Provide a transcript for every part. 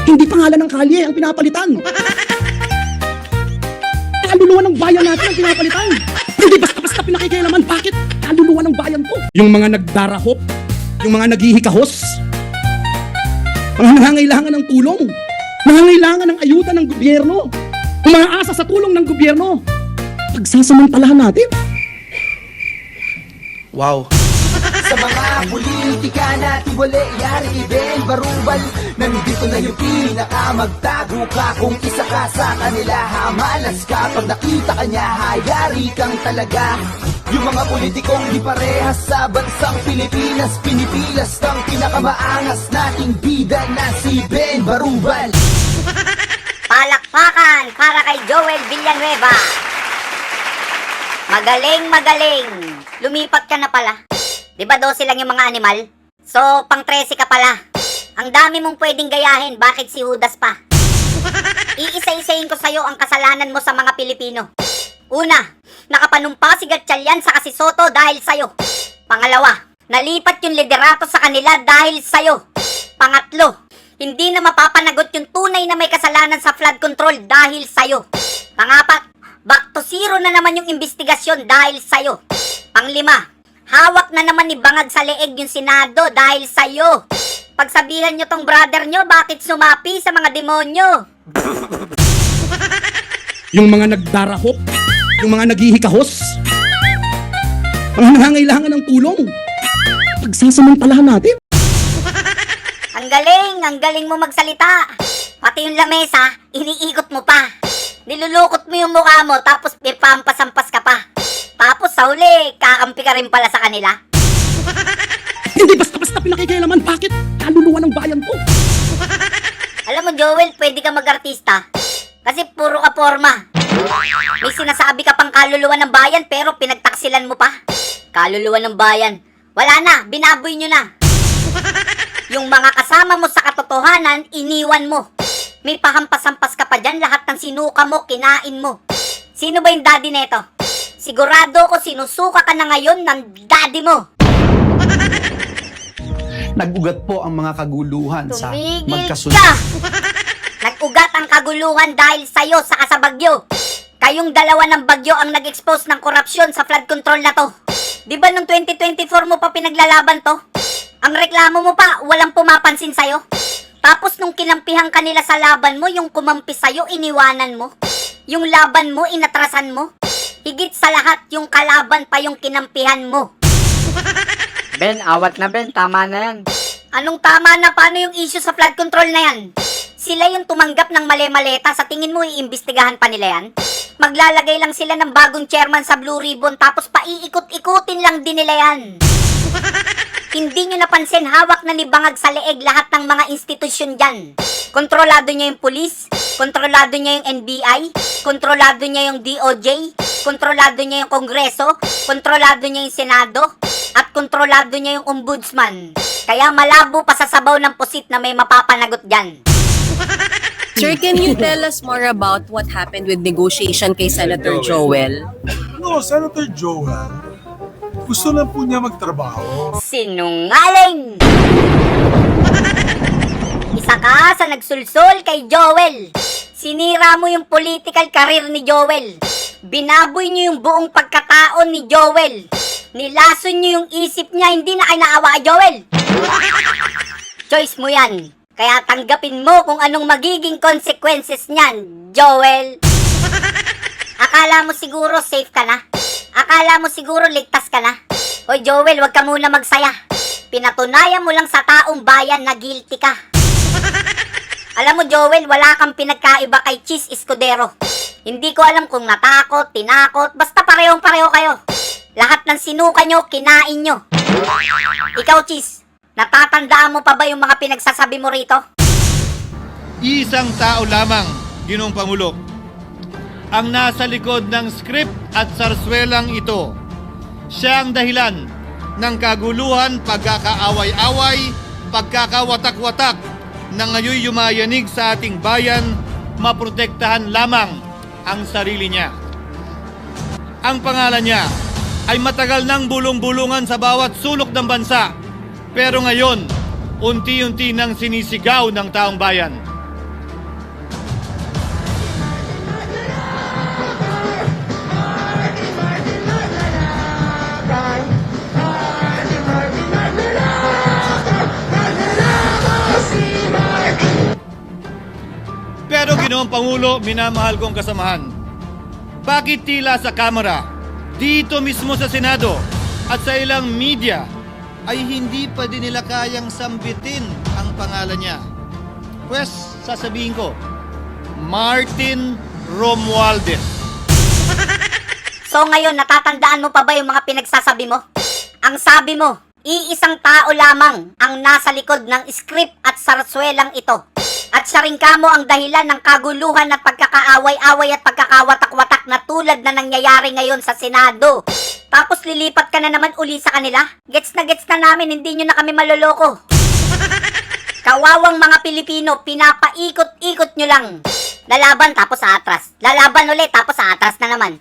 Hindi pangalan ng kalye ang pinapalitan. Kaluluwa ng bayan natin ang pinapalitan. Hindi basta-basta pinakikialaman. Bakit? Kaluluwa ng bayan ko. Yung mga nagdarahop, yung mga naghihikahos, mga nangangailangan ng tulong, nangangailangan ng ayuda ng gobyerno, umaasa sa tulong ng gobyerno, pagsasamantalahan natin. Wow. Sa mga politika natin wala yari Ben Barubal. Nandito na yung pinakamagtago ka. Kung isa ka sa kanila, hamalas ka. Pag nakita ka niya, hayari kang talaga. Yung mga politikong di parehas sa bansang Pilipinas, pinipilas ng pinakamaangas nating bida na si Ben Barubal. Palakpakan para kay Joel Villanueva. Magaling. Lumipat ka na pala. Di ba 12 lang yung mga animal? So, pang 13 ka pala. Ang dami mong pwedeng gayahin, bakit si Judas pa? Iisa-isahin ko sa'yo ang kasalanan mo sa mga Pilipino. Una, nakapanumpa si Gatchalian sa si Soto dahil sa'yo. Pangalawa, nalipat yung liderato sa kanila dahil sa'yo. Pangatlo, hindi na mapapanagot yung tunay na may kasalanan sa flood control dahil sa'yo. Pangapat, back to zero na naman yung investigasyon dahil sa'yo. Panglima, hawak na naman ni Bangag sa leeg yung Senado dahil sa'yo. Pagsabihan nyo tong brother nyo, bakit sumapi sa mga demonyo? Yung mga nagdarahop, yung mga naghihikahos, mga nangangailangan ng tulong, pagsasamantalahan natin. Ang galing mo magsalita. Pati yung lamesa, iniikot mo pa. Nilulukot mo yung mukha mo, tapos ipampas-ampas ka pa. Tapos sa huli, kakampi ka rin pala sa kanila. Hindi basta-basta pinakikialaman. Bakit? Kaluluwa ng bayan ko. Alam mo, Joel, pwede ka mag-artista. Kasi puro ka forma. May sinasabi ka pang kaluluwa ng bayan, pero pinagtaksilan mo pa. Kaluluwa ng bayan. Wala na, binaboy nyo na. Yung mga kasama mo sa katotohanan, iniwan mo. May pahampas-hampas ka pa dyan, lahat ng sinuka mo, kinain mo. Sino ba yung daddy neto? Sigurado ko sinusuka ka na ngayon ng daddy mo. Nag-ugat po ang mga kaguluhan sa Tumigil magkasunod. ka! Nag-ugat ang kaguluhan dahil sa'yo saka sa bagyo. Kayong dalawa ng bagyo ang nag-expose ng korupsyon sa flood control na to. Di ba noong 2024 mo pa pinaglalaban to? Ang reklamo mo pa, walang pumapansin sa'yo. Tapos nung kinampihan ka nila sa laban mo, yung kumampi sa'yo, iniwanan mo. Yung laban mo, inatrasan mo. Higit sa lahat, yung kalaban pa yung kinampihan mo. Ben, awat na Ben, tama na yan. Anong tama na? Paano yung issue sa flood control na yan? Sila yung tumanggap ng mali-maleta, sa tingin mo iimbestigahan pa nila yan? Maglalagay lang sila ng bagong chairman sa Blue Ribbon, tapos paiikot-ikutin lang din nila yan. Hindi nyo napansin, hawak na ni Bangag sa leeg lahat ng mga institusyon dyan. Kontrolado niya yung pulis, kontrolado niya yung NBI, kontrolado niya yung DOJ, kontrolado niya yung Kongreso, kontrolado niya yung Senado, at kontrolado niya yung Ombudsman. Kaya malabo pa sa sabaw ng pusit na may mapapanagot dyan. Sir, can you tell us more about what happened with negotiation kay Senator Joel? No, Senator Joel, gusto lang po niya magtrabaho. Sinungaling! Isa ka sa nagsulsol kay Joel. Sinira mo yung political career ni Joel. Binaboy niyo yung buong pagkataon ni Joel. Nilason niyo yung isip niya, hindi na kayo naawa kay Joel. Choice mo yan. Kaya tanggapin mo kung anong magiging consequences niyan, Joel. Akala mo siguro safe ka na? Akala mo siguro ligtas ka na? Hoy Joel, wag ka muna magsaya. Pinatunayan mo lang sa taong bayan na guilty ka. Alam mo Joel, wala kang pinagkaiba kay Cheese Escudero. Hindi ko alam kung natakot, tinakot, basta parehong-pareho kayo. Lahat ng sinuka nyo, kinain nyo. Ikaw Cheese, natatandaan mo pa ba yung mga pinagsasabi mo rito? Isang tao lamang, Ginoong Pangulo, ang nasa likod ng script at sarswelang ito. Siya ang dahilan ng kaguluhan, pagkakaaway-away, pagkakawatak-watak na ngayon yumayanig sa ating bayan, maprotektahan lamang ang sarili niya. Ang pangalan niya ay matagal nang bulong-bulungan sa bawat sulok ng bansa, pero ngayon, unti-unti nang sinisigaw ng taong bayan. Ginoong Pangulo, minamahal kong kasamahan. Bakit tila sa Kamara, dito mismo sa Senado at sa ilang media ay hindi pa din nila kayang sambitin ang pangalan niya? Pues, sasabihin ko, Martin Romualdez. So ngayon, natatandaan mo pa ba yung mga pinagsasabi mo? Ang sabi mo, iisang tao lamang ang nasa likod ng script at sarswelang ito. At siya rin kamo ang dahilan ng kaguluhan at pagkakaaway-away at pagkakawatak-watak na tulad na nangyayari ngayon sa Senado. Tapos lilipat ka na naman uli sa kanila? Gets na namin, hindi nyo na kami maloloko. Kawawang mga Pilipino, pinapaikot-ikot nyo lang. Lalaban tapos atras. Lalaban ulit tapos atras na naman.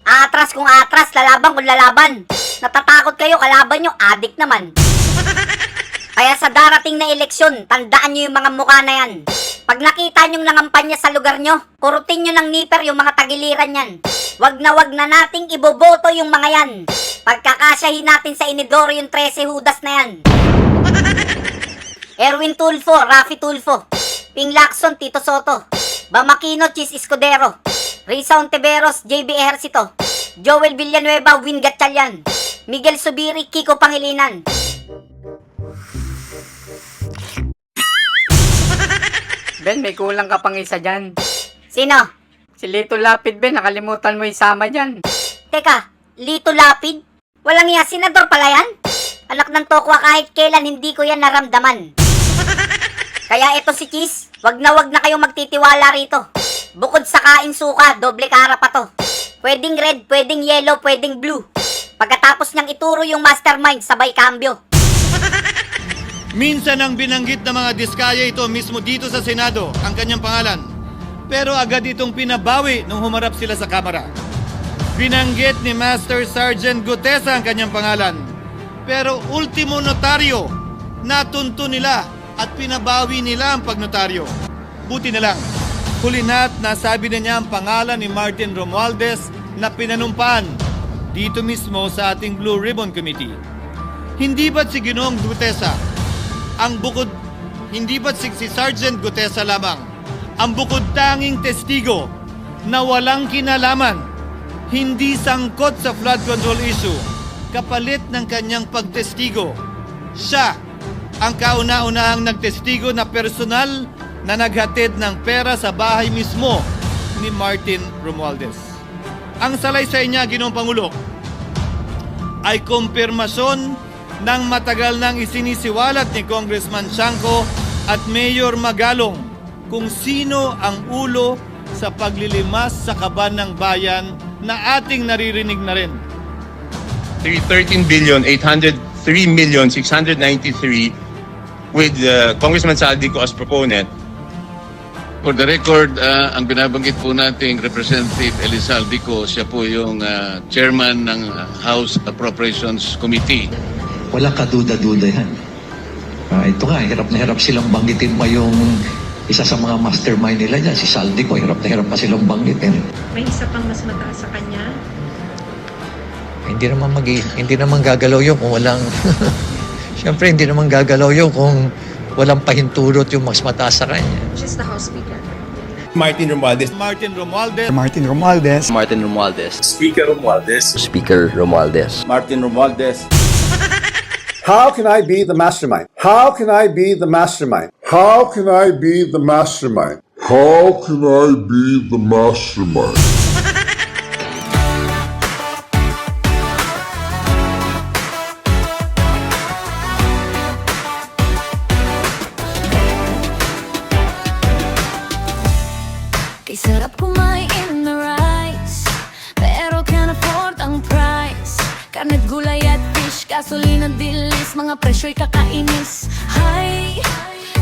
Atras kung atras, lalaban kung lalaban. Natatakot kayo, kalaban nyo, adik naman. Kaya sa darating na eleksyon, tandaan nyo yung mga mukha na yan. Pag nakita nyong nangampanya sa lugar nyo, kurutin nyo ng niper yung mga tagiliran yan. Wag na nating iboboto yung mga yan. Pagkakasyahin natin sa inidoro yung 13 Judas na yan. Erwin Tulfo, Rafi Tulfo, Ping Lacson, Tito Soto, Bamakino, Chis Escudero, Risa Ontiveros, JB Ejercito, Joel Villanueva, Win Gatchalian, Miguel Subiri, Kiko Pangilinan. Ben, may kulang ka pang isa dyan. Sino? Si Lito Lapid, Ben, nakalimutan mo isama dyan. Teka, Lito Lapid? Walang iya, senador pala yan? Anak ng tokwa, kahit kailan hindi ko yan naramdaman. Kaya ito si Cheese, wag na kayong magtitiwala rito. Bukod sa kain suka, doble kara pa to. Pwedeng red, pwedeng yellow, pwedeng blue. Pagkatapos niyang ituro yung mastermind, sabay kambyo. Minsan ang binanggit ng mga diskaya ito mismo dito sa Senado ang kanyang pangalan. Pero agad itong pinabawi nung humarap sila sa Kamara. Binanggit ni Master Sergeant Gutesa ang kanyang pangalan. Pero ultimo notaryo, natunto nila at pinabawi nila ang pagnotaryo. Buti na lang, huli na't nasabi na niya ang pangalan ni Martin Romualdez na pinanumpaan dito mismo sa ating Blue Ribbon Committee. Hindi ba't si Ginoong Gutesa hindi ba't si Sergeant Gutesa lamang ang bukod tanging testigo na walang kinalaman, hindi sangkot sa flood control issue, kapalit ng kanyang pagtestigo? Siya ang kauna-unahang nagtestigo na personal na naghatid ng pera sa bahay mismo ni Martin Romualdez. Ang salaysay niya, Ginoong Pangulo, ay kumpirmasyon ng matagal nang isinisiwalat ni Congressman Chanco at Mayor Magalong kung sino ang ulo sa paglilimas sa kaban ng bayan na ating naririnig na rin. 13,803,693 with Congressman Saldico as proponent. For the record, ang binabanggit po nating Representative Elizaldico, siya po yung chairman ng House Appropriations Committee. Walang kaduda-duda yan. Ito nga, hirap na hirap silang banggitin pa yung isa sa mga mastermind nila dyan, si Saldico, hirap na hirap pa silang banggitin. May isa pang mas mataas sa kanya? Hindi naman gagalaw yun kung walang... Siyempre, hindi naman gagalaw yun kung walang pahintulot yung mas mataas sa kanya. She's the House Speaker. Martin Romualdez. Martin Romualdez. Martin Romualdez. Martin Romualdez. Speaker Romualdez. Speaker Romualdez. Martin Romualdez. How can I be the mastermind? How can I be the mastermind? How can I be the mastermind? How can I be the mastermind? Kay sarap kumain na rice, pero can't afford ang price. Karne't gulay at fish, gasolina, dilis, mga presyo'y kakainis. Hay,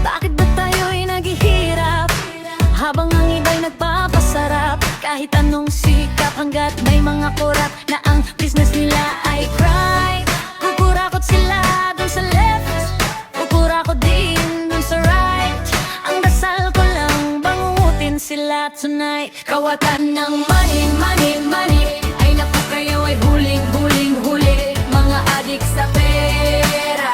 bakit ba tayo'y naghihirap habang ang iba'y nagpapasarap? Kahit anong sikap, hanggat may mga korap na ang business nila ay crime. Kukurakot sila dun sa left, kukurakot din dun sa right. Ang dasal ko lang, bangutin sila tonight. Kawatan ng money, money, money, ay naku kayo ay huling, huling, huli. Mga adik sa pera,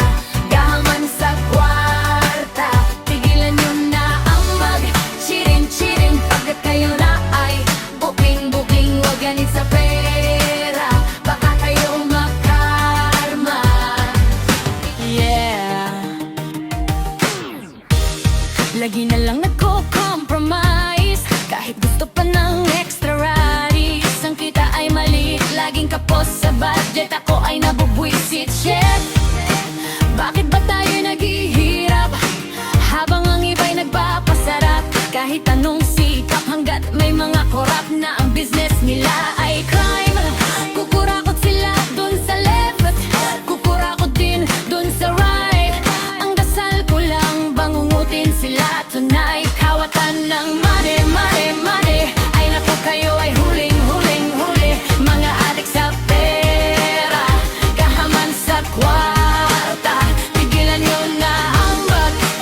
gahaman sa kwarta, tigilan nyo na ang mag-cheating, cheating. lang nagko-compromise. Kahit gusto pa ng extra rice, ang kita ay maliit, laging kapos sa budget. Ako ay nabubwisit, shit. Bakit ba tayo naghihirap habang ang iba'y nagpapasarap? Kahit anong sikap, hanggat may mga korap na ang business nila ay crime. Kukurakot sila dun sa left, kukurakot din dun sa right. Ang dasal ko lang, bangungutin sila tonight. Kawatan ng money, money, money. Ay naku, kayo ay huling, huling, huli. Mga adik sa pera, kahaman sa kwarta. Tigilan nyo na ang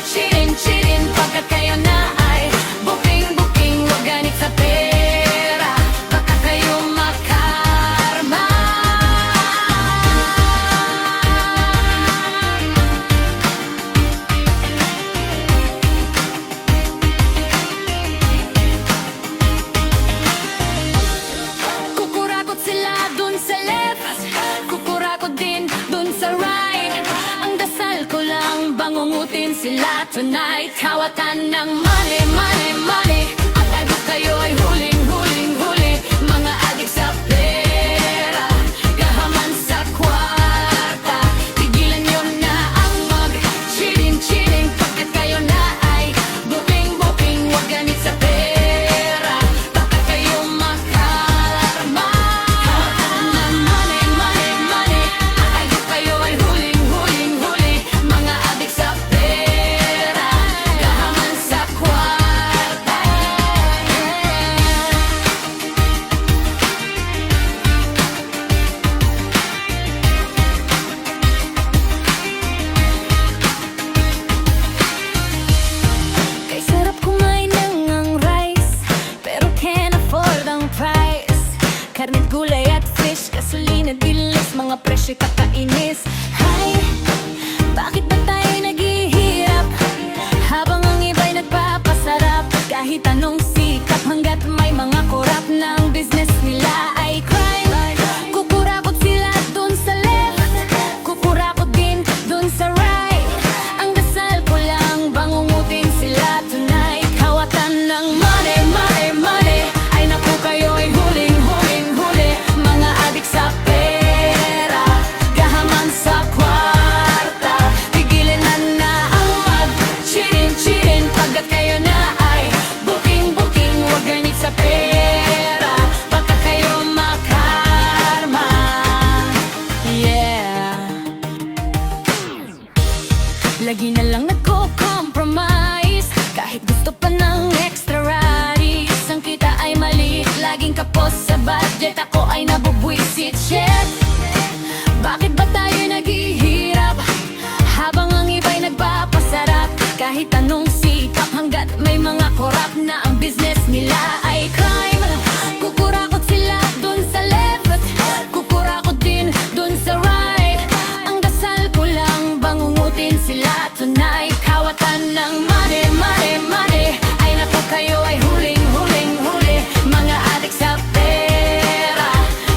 cheating, cheating. Pagkat kayo na ay booking, booking. Wag ganit sa pera, baka kayo makarma. Kukurakot sila dun sa left, kukurakot din dun sa right. Ang dasal ko lang, bangungutin sila tonight. Kawatan ng money, money, money. At agad kayo ay huling, huling, huli. Mga adik sa pera, kahaman sa kwarta. Tigilan nyo na ang mag-cheating, cheating. Pagkat kayo na ay booking, booking. Wag ganit sa pera, baka kayo makarma. Kawatan ng money, money, money. At agad kayo ay huling, huling, huli. Mga adik sa pera, kahaman sa kwarta. Kay sarap kumain ng ang rice, pero can't afford ang price. Karne, gulay at fish, gasolina, dilis, mga presyo kakainis. Hay, bakit ba tayo naghihirap habang ang iba'y nagpapasarap? Kahit anong sikap, hanggat may mga korap na ang business nila ay crime. Kukurakot sila dun sa left, kukurakot din dun sa right. Ang dasal ko lang, bangungutin sila tonight. Kawatan ng money, money, money. Ay naku, kayo ay huling, huling, huli. Mga adik sa pera, kahaman sa kwarta. Tigilan na ang mag-cheating, cheating. Pagkat kayo na ay booking, booking. Wag ganit sa pera, baka kayo makarma. Yeah. Lagi na lang nagko-compromise. Kahit gusto pa ng extra rice, ang kita ay maliit, laging kapos sa budget. Ako ay nabubwisit, shit. Bakit ba tayo naghihirap habang ang iba'y nagpapasarap? Kahit anong sikap, hanggat may mga korap na ang business nila ay crime. Kukurakot sila dun sa left, kukurakot din dun sa right. Ang dasal ko lang, bangungutin sila tonight. Kawatan ng money, money, money. Ay naku, kayo ay huling, huling, huli. Mga adik sa pera,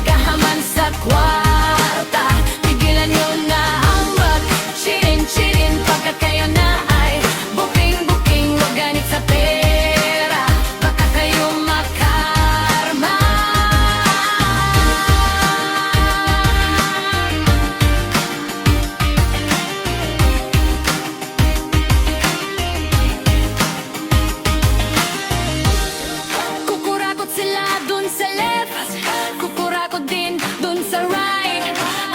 kahaman sa kwarta. Tigilan nyo na ang mag-cheating, cheating. Pagkat kayo na ay booking, booking. Wag ganit sa pera, baka kayo makarma. Kukurakot sila dun sa left, kukurakot din dun sa right.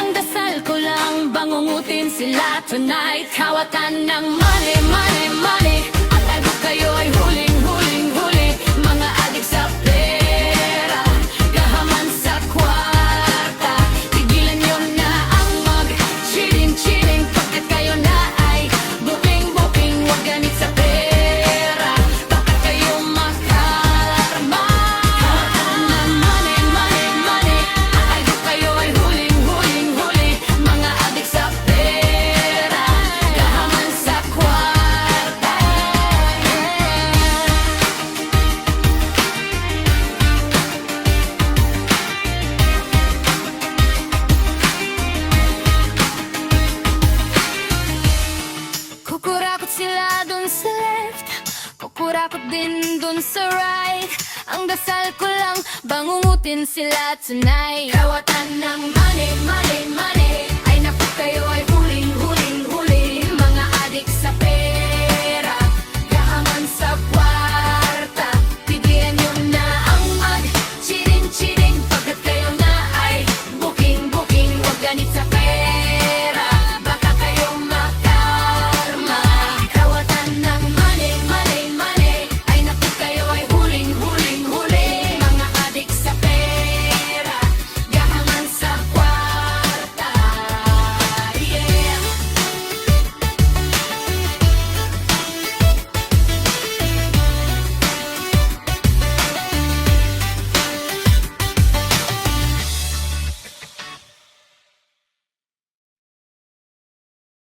Ang dasal ko lang, bangungutin sila tonight. Kawatan ng money, money, money. At agad kayo ay huling, huling, huli. Mga adik sa pera, kahaman sa kwarta. Tigilan nyo na ang mag-cheating, cheating. Pagkat kayo na ay booking, booking. Wag ganit sa pera, baka kayo makarma. Kawatan ng money, money, money. At agad kayo ay huling, huling, huli. Mga adik sa pera, kahaman sa kwarta. kurakot din dun sa right. Ang dasal ko lang, bangungutin sila tonight. Kawatan ng money, money, money. Ay naku kayo ay